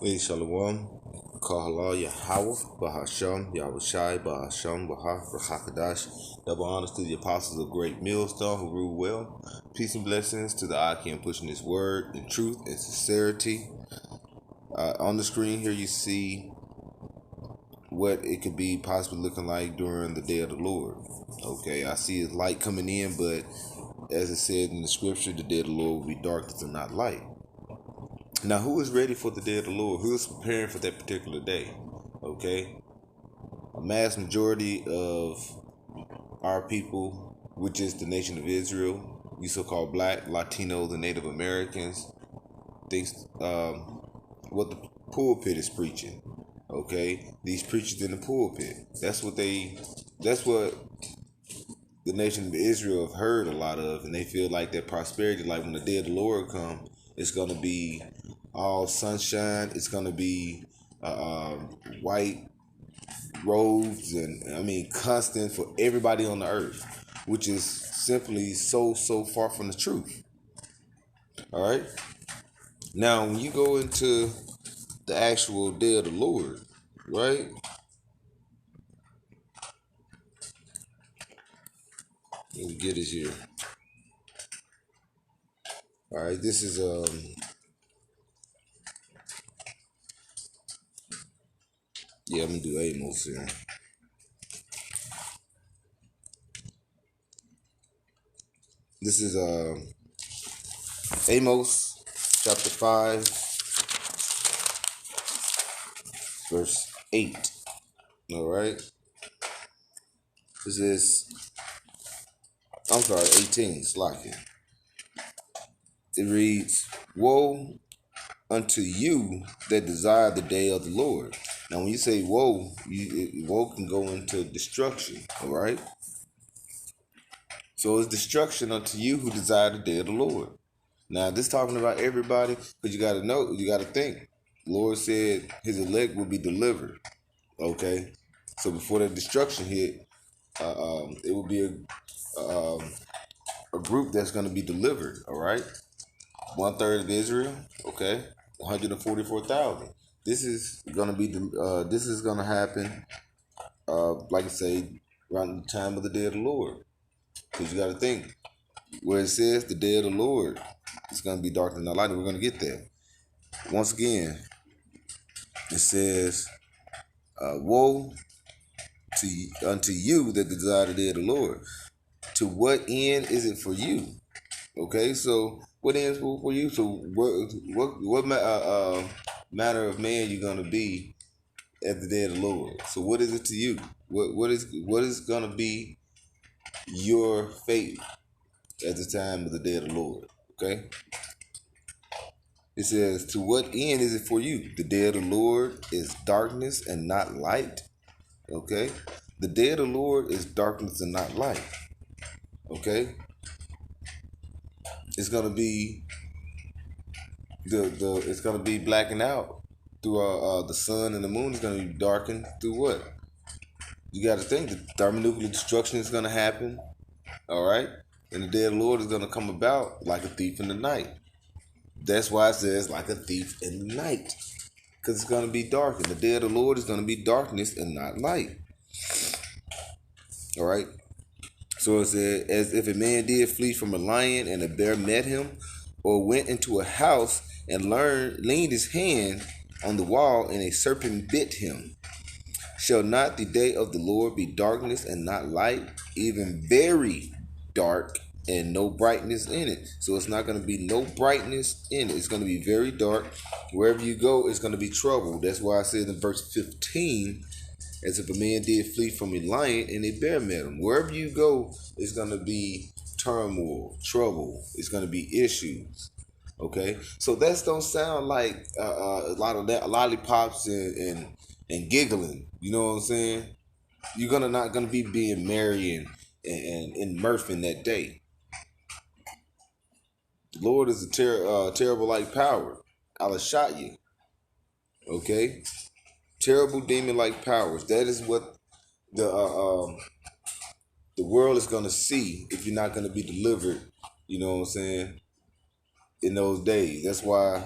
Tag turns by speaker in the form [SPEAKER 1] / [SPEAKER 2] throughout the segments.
[SPEAKER 1] Hey, Shalom. Kahala Yahweh, Bahasham, Yahushai, Bahasham, Bahakadash. Double honors to the apostles of Great Millstone who rule well. Peace and blessings to the Akim pushing this word in truth and sincerity. On the screen here, you see what it could be possibly looking like during the day of the Lord. Okay, I see a light coming in, but as it said in the scripture, the day of the Lord will be darkness and not light. Now, who is ready for the day of the Lord? Who is preparing for that particular day? Okay, a mass majority of our people, which is the nation of Israel, you so-called Black, Latinos, and Native Americans, thinks what the pulpit is preaching. Okay, these preachers in the pulpit. That's what the nation of Israel have heard a lot of, and they feel like that prosperity, like when the day of the Lord come, it's gonna be all sunshine. It's gonna be white robes, and I mean constant for everybody on the earth, which is simply so far from the truth. All right. Now, when you go into the actual day of the Lord, right? Let me get it here. All right. This is yeah. I'm gonna do Amos here. This is Amos chapter 5, verse 8. All right. This is, I'm sorry, 18. Slacking. It reads, "Woe unto you that desire the day of the Lord." Now, when you say woe, woe can go into destruction. All right. So it's destruction unto you who desire the day of the Lord. Now, this talking about everybody, but you got to know, you got to think. The Lord said His elect will be delivered. Okay. So before that destruction hit, it will be a group that's going to be delivered. All right, 1/3 of Israel. Okay, 144,000. This is going to be this is going to happen. Like I say, around the time of the day of the Lord, because you got to think where it says the day of the Lord is going to be darker than the light. And we're going to get there. Once again, it says, "Woe unto you that desire the day of the Lord." To what end is it for you? Okay, so what ends for you? So what manner of man you gonna be at the day of the Lord? So what is it to you? What is gonna be your fate at the time of the day of the Lord? Okay, it says, "To what end is it for you? The day of the Lord is darkness and not light." Okay, the day of the Lord is darkness and not light. Okay, it's gonna be the it's gonna be blacking out through the sun, and the moon is gonna be darkened through what? You got to think the thermonuclear destruction is gonna happen. All right, and the day of the Lord is gonna come about like a thief in the night. That's why it says like a thief in the night, because it's gonna be dark, and the day of the Lord is gonna be darkness and not light. All right. So it said, "As if a man did flee from a lion and a bear met him, or went into a house and leaned his hand on the wall and a serpent bit him. Shall not the day of the Lord be darkness and not light, even very dark and no brightness in it?" So it's not going to be no brightness in it. It's going to be very dark. Wherever you go, it's going to be trouble. That's why I said in verse 15, "As if a man did flee from a lion and a bear met him." Wherever you go, it's going to be turmoil, trouble. It's going to be issues. Okay, so that don't sound like a lot of that lollipops and giggling. You know what I'm saying? You're gonna not gonna be being merry and in mirth in that day. The Lord is a terrible like power. I'll shot you. Okay, terrible demon like powers. That is what the world is gonna see if you're not gonna be delivered. You know what I'm saying? In those days, that's why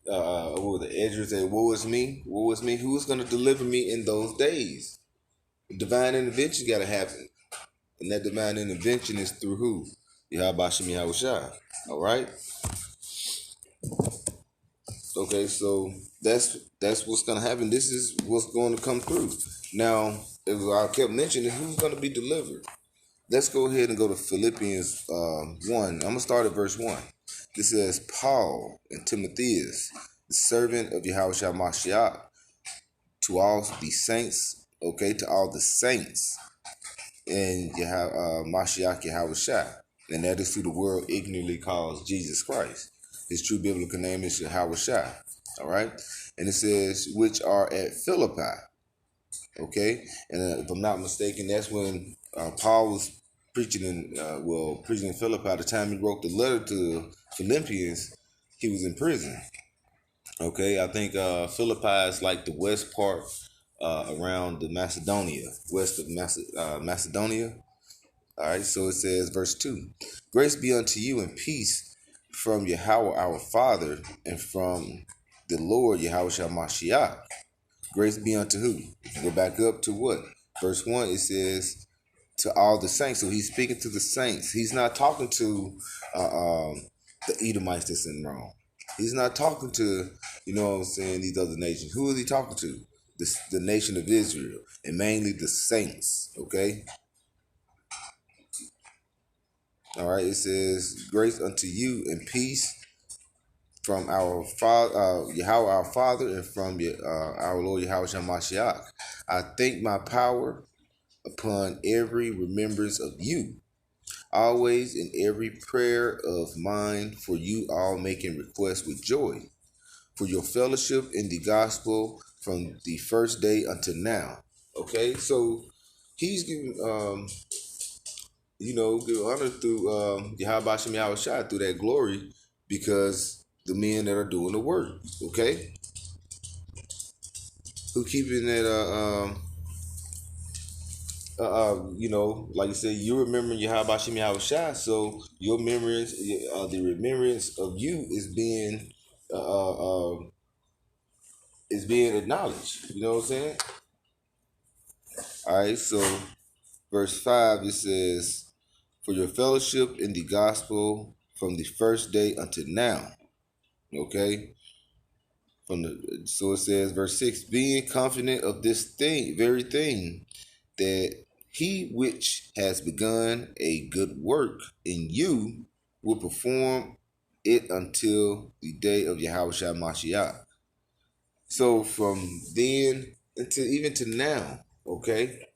[SPEAKER 1] what was the Edris say, woe is me, woe is me. Who is going to deliver me in those days? Divine intervention got to happen. And that divine intervention is through who? Yahweh Shem Yahushua. All right? Okay, so that's what's going to happen. This is what's going to come through. Now, as I kept mentioning, who's going to be delivered? Let's go ahead and go to Philippians 1. I'm going to start at verse 1. This says, Paul and Timotheus, the servant of Yahushua Mashiach, to all the saints, okay, to all the saints in Mashiach Yahushua, and that is who the world ignorantly calls Jesus Christ. His true biblical name is Yahushua, all right? And it says, which are at Philippi, okay? And if I'm not mistaken, that's when Paul was preaching in Philippi. At the time he wrote the letter to Philippians, he was in prison. Okay, I think Philippi is like the west part around the Macedonia, west of Macedonia. All right, so it says, verse 2, grace be unto you and peace from Yahweh our Father and from the Lord Yahweh Mashiach. Grace be unto who? Go back up to what? Verse 1, it says, to all the saints. So he's speaking to the saints. He's not talking to the Edomites that's in Rome. He's not talking to, you know what I'm saying, these other nations. Who is he talking to? The nation of Israel, and mainly the saints, okay? All right, it says, grace unto you and peace from our Father, Yahweh our Father, and from our Lord Yahweh Mashiach. I thank my power upon every remembrance of you, always in every prayer of mine for you all, making requests with joy for your fellowship in the gospel from the first day until now. Okay, so he's giving give honor through Yahweh Shem Yahushua, through that glory, because the men that are doing the work, okay, who keeping that like you said, you remembering Yahweh Shem Yahushua, so your memories, the remembrance of you is being acknowledged. You know what I'm saying? All right, so verse 5, it says, for your fellowship in the gospel from the first day until now. Okay? So it says, verse 6, being confident of this very thing, that he which has begun a good work in you will perform it until the day of Yahweh Mashiach. So from then until even to now, okay,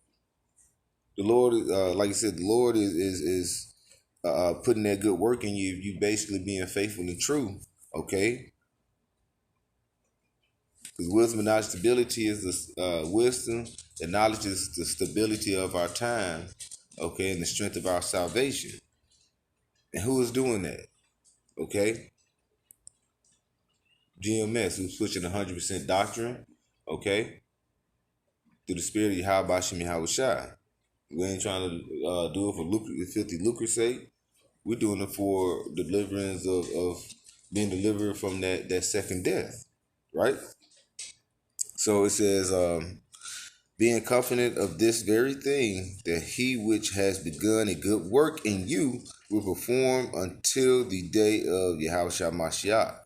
[SPEAKER 1] the Lord, like I said, the Lord is putting that good work in you. You basically being faithful and true, okay. Because wisdom and knowledge, stability is the wisdom, and knowledge is the stability of our time, okay, and the strength of our salvation. And who is doing that, okay? GMS, who's pushing 100% doctrine, okay, through the spirit of Yahweh Shem Yahushua. We ain't trying to do it for filthy lucre's sake. We're doing it for deliverance of being delivered from that second death, right? So it says, being confident of this very thing, that he which has begun a good work in you will perform until the day of Yahweh Mashiach.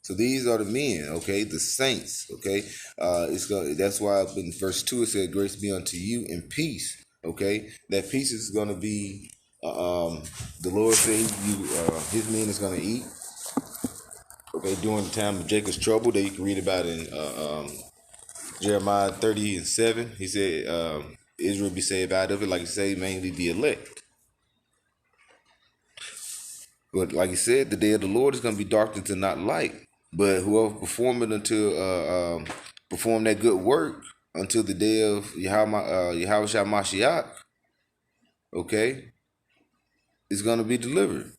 [SPEAKER 1] So these are the men, okay, the saints, okay. That's why up in verse 2 it said, grace be unto you and peace, okay. That peace is going to be, the Lord said his men is going to eat, okay, during the time of Jacob's trouble, that you can read about in Jeremiah 30:7. He said Israel be saved out of it, like you say, mainly the elect. But like you said, the day of the Lord is going to be darkness and not light. But whoever perform that good work until the day of Yahweh Mashiach, okay, is going to be delivered.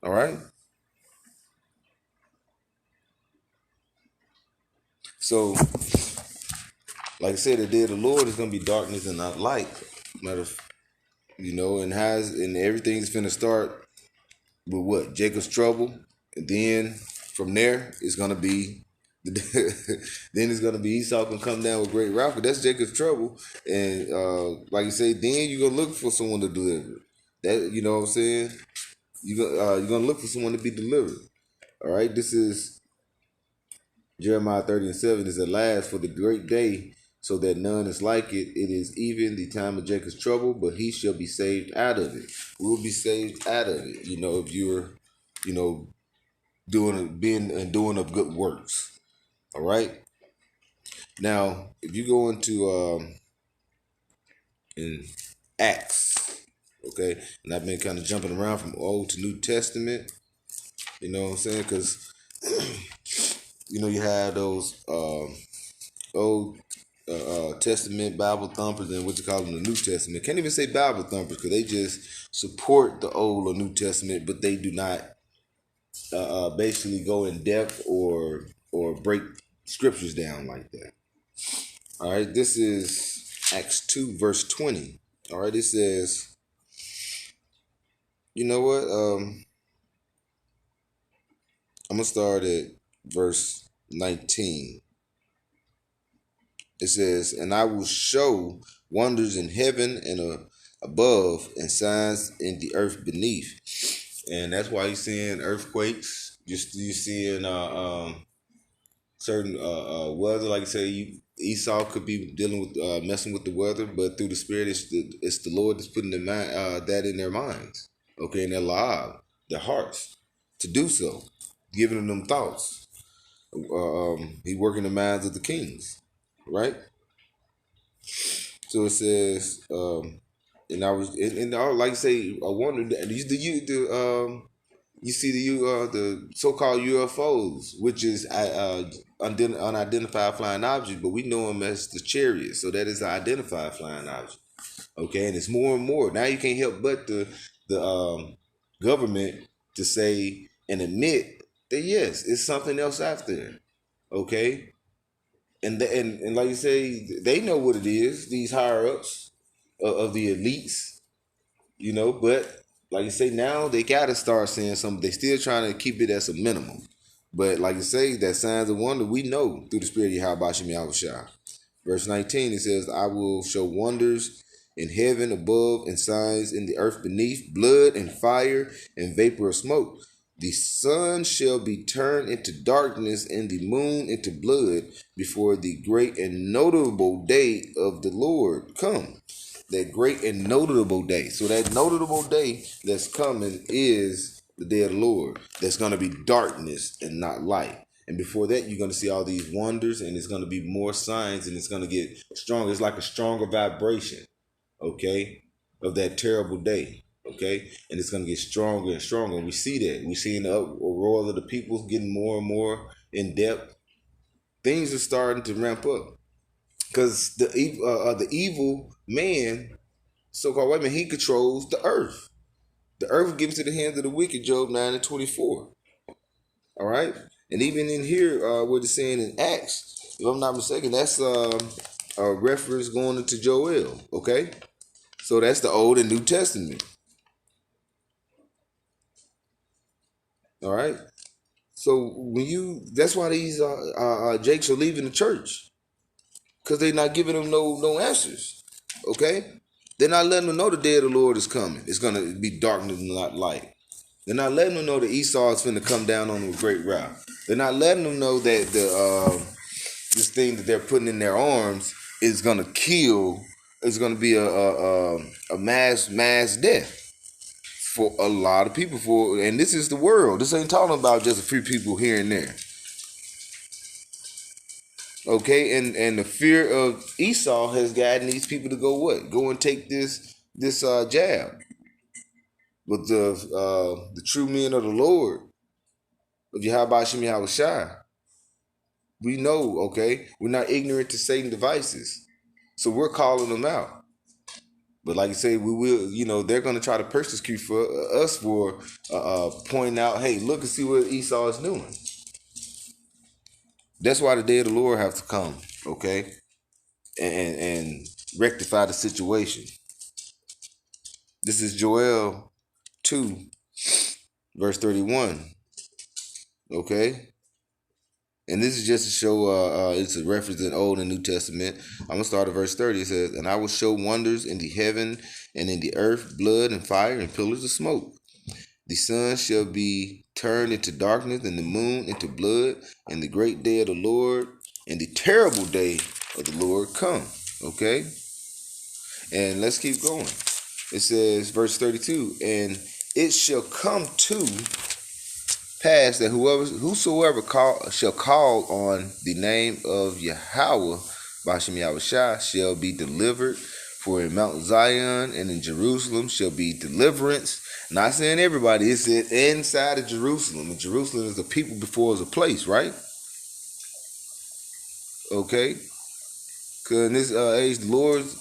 [SPEAKER 1] All right. So, like I said, the day of the Lord is going to be darkness and not light. And everything's finna start with what? Jacob's trouble. And then from there, it's going to be, then it's going to be Esau can come down with great wrath. But that's Jacob's trouble. And like you say, then you're going to look for someone to deliver. That, you know what I'm saying? You're going to look for someone to be delivered. All right, this is Jeremiah 30:7. Is at last for the great day, so that none is like it. It is even the time of Jacob's trouble, but he shall be saved out of it. We will be saved out of it. You know, if you're, you know, being and doing of good works. All right. Now, if you go into in Acts, okay, and I've been kind of jumping around from Old to New Testament. You know what I'm saying? Because you know you have those Old Testament Bible thumpers and what you call them the New Testament. Can't even say Bible thumpers because they just support the Old or New Testament, but they do not basically go in depth or break scriptures down like that. All right, this is Acts 2 verse 20. All right, it says, you know what? I'm gonna start at verse 19. It says, and I will show wonders in heaven and above and signs in the earth beneath. And that's why you're seeing earthquakes. You're seeing certain weather. Like I say, Esau could be dealing with messing with the weather, but through the Spirit, it's the Lord that's putting that in their minds, okay, in their lives, their hearts, to do so, giving them thoughts. He working the minds of the kings, right? So it says, and I was, and I like to say, I wonder, you see the so-called UFOs, which is unidentified flying object, but we know them as the chariots. So that is an identified flying object. Okay, and it's more and more. Now you can't help but the government to say and admit that yes, it's something else out there. Okay, and like you say, they know what it is. These higher ups of the elites, you know. But like you say, now they got to start saying something. They still trying to keep it as a minimum. But like you say, that signs of wonder we know through the Spirit of Yahweh Shem Yahushua. Verse 19, it says, I will show wonders in heaven above and signs in the earth beneath, blood and fire and vapor of smoke. The sun shall be turned into darkness and the moon into blood before the great and notable day of the Lord come. That great and notable day. So that notable day that's coming is the day of the Lord. That's going to be darkness and not light. And before that, you're going to see all these wonders, and it's going to be more signs, and it's going to get stronger. It's like a stronger vibration, okay, of that terrible day, okay? And it's going to get stronger and stronger. And we see that. We see in the uproar of the people getting more and more in depth. Things are starting to ramp up. Because the evil man, so-called white man, he controls the earth. The earth gives to the hands of the wicked, Job 9:24. All right? And even in here, what it's saying in Acts, if I'm not mistaken, that's a reference going into Joel, okay? So that's the Old and New Testament. All right? So that's why these Jakes are leaving the church. Because they're not giving them no answers, okay? They're not letting them know the day of the Lord is coming. It's going to be darkness and not light. They're not letting them know that Esau is finna come down on them with great wrath. They're not letting them know that this thing that they're putting in their arms is gonna kill. It's gonna be a mass death for a lot of people. And this is the world. This ain't talking about just a few people here and there. Okay, and the fear of Esau has gotten these people to go what? Go and take this jab. But the true men of the Lord, of Yahweh Shem Yahushua, we know, okay, we're not ignorant to Satan's devices. So we're calling them out. But like I say, we will, they're going to try to persecute for us for pointing out, hey, look and see what Esau is doing. That's why the day of the Lord has to come, okay, and rectify the situation. This is Joel 2, verse 31. Okay. And this is just to show it's a reference in Old and New Testament. I'm gonna start at verse 30. It says, "And I will show wonders in the heaven and in the earth, blood and fire and pillars of smoke. The sun shall be turned into darkness and the moon into blood, and the great day of the Lord and the terrible day of the Lord come." Okay? And let's keep going. It says, verse 32, "And it shall come to pass that whosoever shall call on the name of Yahweh, Bashem Yahushua, shall be delivered. For in Mount Zion and in Jerusalem shall be deliverance." Not saying everybody, it said inside of Jerusalem. And Jerusalem is a people before it's a place, right? Okay? Because in this age, the Lord's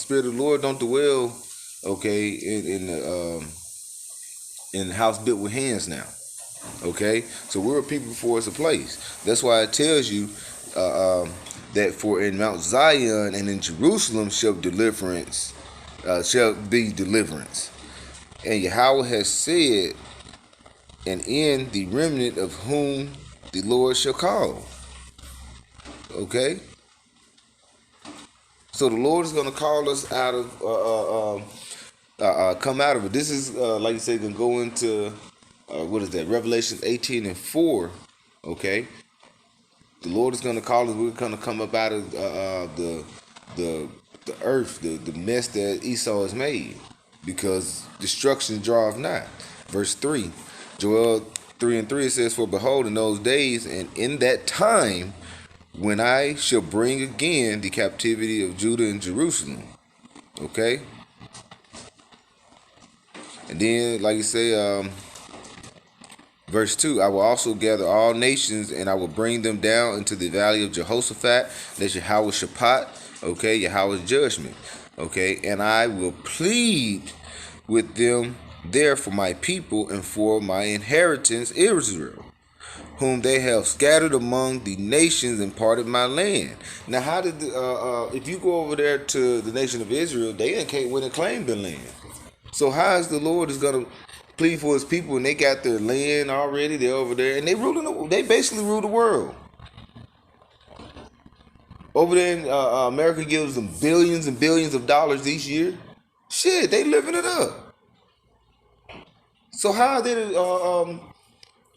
[SPEAKER 1] Spirit of the Lord don't dwell, okay, in the house built with hands now. Okay, so we're a people before it's a place. That's why it tells you that for in Mount Zion and in Jerusalem shall be deliverance. And Yahweh has said, "And in the remnant of whom the Lord shall call." Okay, so the Lord is going to call us out of come out of it. This is like you said, going to go into what is that? Revelation 18:4. Okay, the Lord is going to call us. We're going to come up out of the earth, the mess that Esau has made, because destruction draweth nigh. Verse 3, Joel 3:3, it says, "For behold, in those days and in that time, when I shall bring again the captivity of Judah and Jerusalem." Okay, and then like you say, verse 2, "I will also gather all nations, and I will bring them down into the valley of Jehoshaphat." That's Yahweh Shaphat, okay, Yahweh's judgment, okay, "and I will plead with them there for my people and for my inheritance Israel, whom they have scattered among the nations and parted my land." Now, how did if you go over there to the nation of Israel, they can't win and claim the land. So how is the Lord is gonna plead for his people and they got their land already? They're over there and they basically rule the world. Over there in America gives them billions and billions of dollars each year. Shit, they living it up. So how are they the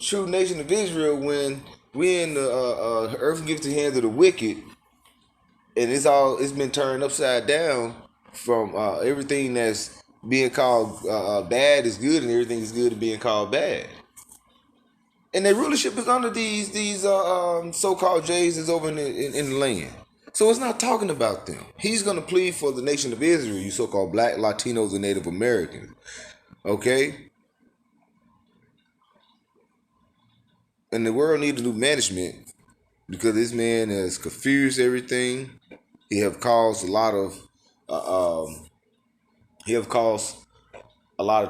[SPEAKER 1] true nation of Israel when we in the earth gives the hands of the wicked, and it's been turned upside down from everything that's being called bad is good, and everything is good to being called bad. And their rulership is under these so-called Jays that's over in the land. So it's not talking about them. He's going to plead for the nation of Israel, you so-called black, Latinos, and Native Americans. Okay? And the world needs a new management because this man has confused everything. He have caused a lot of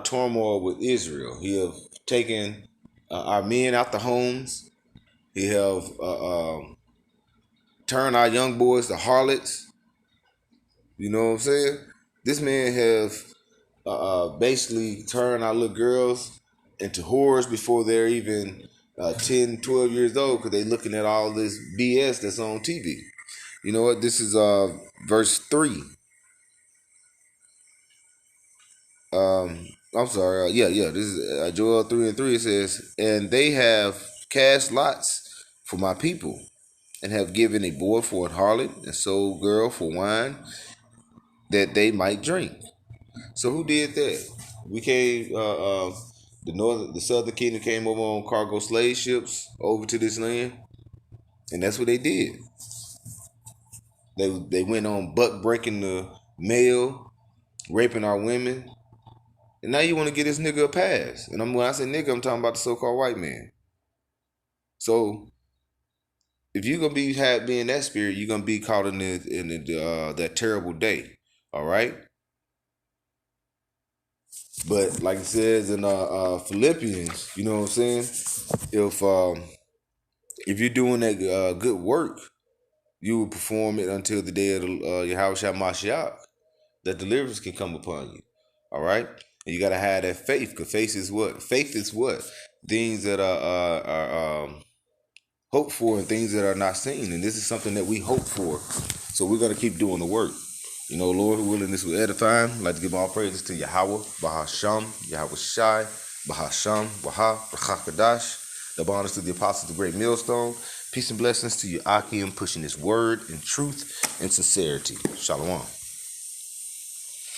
[SPEAKER 1] turmoil with Israel. He have taken our men out the homes. He have turned our young boys to harlots. You know what I'm saying? This man have basically turned our little girls into whores before they're even 10, 12 years old, because they looking at all this BS that's on TV. You know what? This is verse 3. I'm sorry. Yeah. This is Joel 3:3. It says, "And they have cast lots for my people, and have given a boy for an harlot, and sold girl for wine, that they might drink." So who did that? We came. The Southern Kingdom came over on cargo slave ships over to this land, and that's what they did. They went on buck breaking the mail, raping our women, and now you want to get this nigga a pass. And when I say nigga, I'm talking about the so-called white man. So if you're gonna being that spirit, you're gonna be caught in that terrible day. All right. But like it says in Philippians, you know what I'm saying? If you're doing that good work, you will perform it until the day of Yahweh Shah Mashiach, that deliverance can come upon you. All right. And you gotta have that faith, because faith is what? Faith is what? Things that are hoped for and things that are not seen. And this is something that we hope for. So we're gonna keep doing the work. You know, Lord willing, this will edify. I'd like to give all praises to Yahweh, Bahasham, Yahweh Shai, Bahasham, Waha, Rachakadash. The bonus to the apostles, the great millstone. Peace and blessings to you, Akim, pushing this word in truth and sincerity. Shalom.